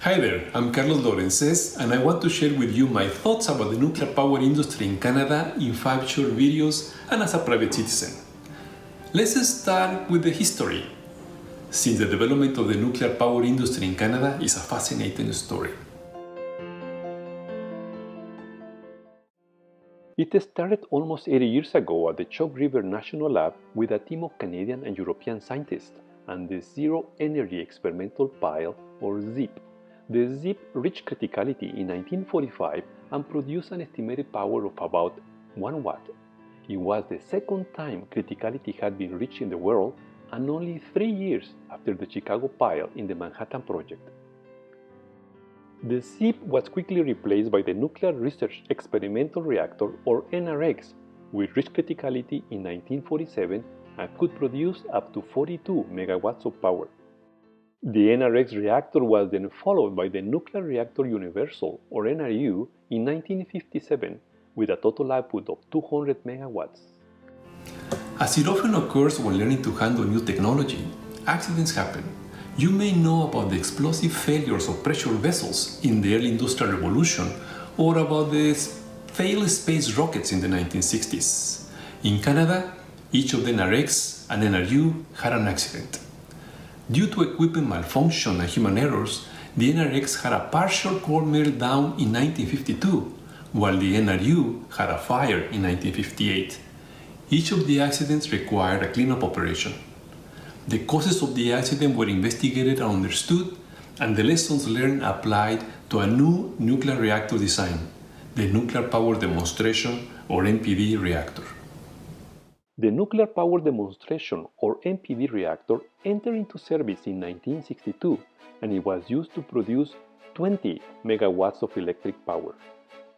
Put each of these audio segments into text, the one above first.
Hi there, I'm Carlos Lorenzes and I want to share with you my thoughts about the nuclear power industry in Canada in 5 short videos and as a private citizen. Let's start with the history, since the development of the nuclear power industry in Canada is a fascinating story. It started almost 80 years ago at the Chalk River National Lab with a team of Canadian and European scientists and the Zero Energy Experimental Pile, or ZEEP. The ZEEP reached criticality in 1945 and produced an estimated power of about 1 watt. It was the second time criticality had been reached in the world and only 3 years after the Chicago Pile in the Manhattan Project. The ZEEP was quickly replaced by the Nuclear Research Experimental Reactor, or NRX, which reached criticality in 1947 and could produce up to 42 megawatts of power. The NRX reactor was then followed by the Nuclear Reactor Universal, or NRU, in 1957 with a total output of 200 megawatts. As it often occurs when learning to handle new technology, accidents happen. You may know about the explosive failures of pressure vessels in the early Industrial Revolution or about the failed space rockets in the 1960s. In Canada, each of the NRX and NRU had an accident. Due to equipment malfunction and human errors, the NRX had a partial core meltdown in 1952, while the NRU had a fire in 1958. Each of the accidents required a cleanup operation. The causes of the accident were investigated and understood, and the lessons learned applied to a new nuclear reactor design, the Nuclear Power Demonstration, or NPD reactor. The Nuclear Power Demonstration, or NPD reactor, entered into service in 1962, and it was used to produce 20 megawatts of electric power.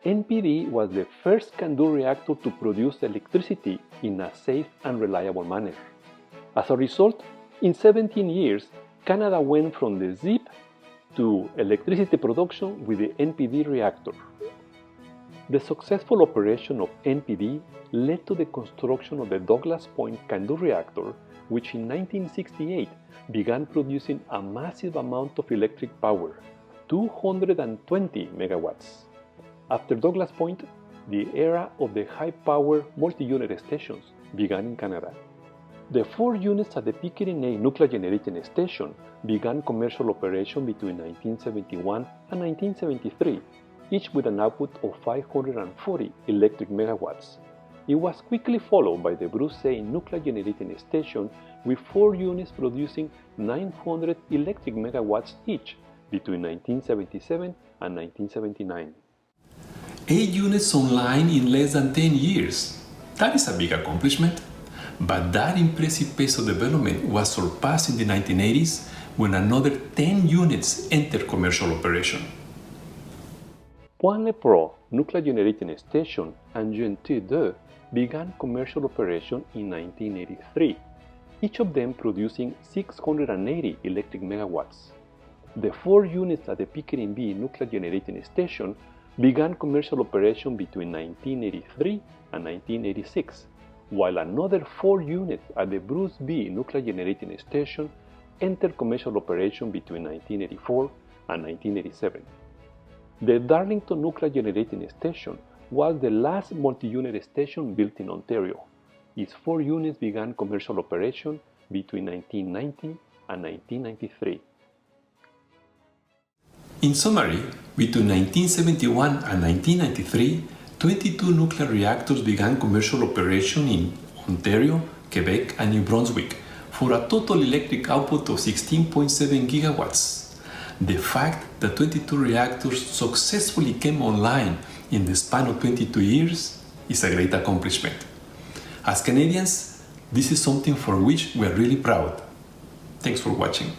NPD was the first CANDU reactor to produce electricity in a safe and reliable manner. As a result, in 17 years, Canada went from the ZEEP to electricity production with the NPD reactor. The successful operation of NPD led to the construction of the Douglas Point CANDU reactor, which in 1968 began producing a massive amount of electric power, 220 megawatts. After Douglas Point, the era of the high-power multi-unit stations began in Canada. The 4 units at the Pickering A nuclear generating station began commercial operation between 1971 and 1973, each with an output of 540 electric megawatts. It was quickly followed by the Bruce A nuclear generating station with 4 units producing 900 electric megawatts each between 1977 and 1979. 8 units online in less than 10 years. That is a big accomplishment. But that impressive pace of development was surpassed in the 1980s when another 10 units entered commercial operation. Point-le-Pro nuclear generating station and Gentil-2 began commercial operation in 1983, each of them producing 680 electric megawatts. The 4 units at the Pickering B nuclear generating station began commercial operation between 1983 and 1986, while another 4 units at the Bruce B nuclear generating station entered commercial operation between 1984 and 1987. The Darlington nuclear generating station was the last multi-unit station built in Ontario. Its 4 units began commercial operation between 1990 and 1993. In summary, between 1971 and 1993, 22 nuclear reactors began commercial operation in Ontario, Quebec, and New Brunswick for a total electric output of 16.7 gigawatts. The fact that 22 reactors successfully came online in the span of 22 years is a great accomplishment. As Canadians, this is something for which we are really proud. Thanks for watching.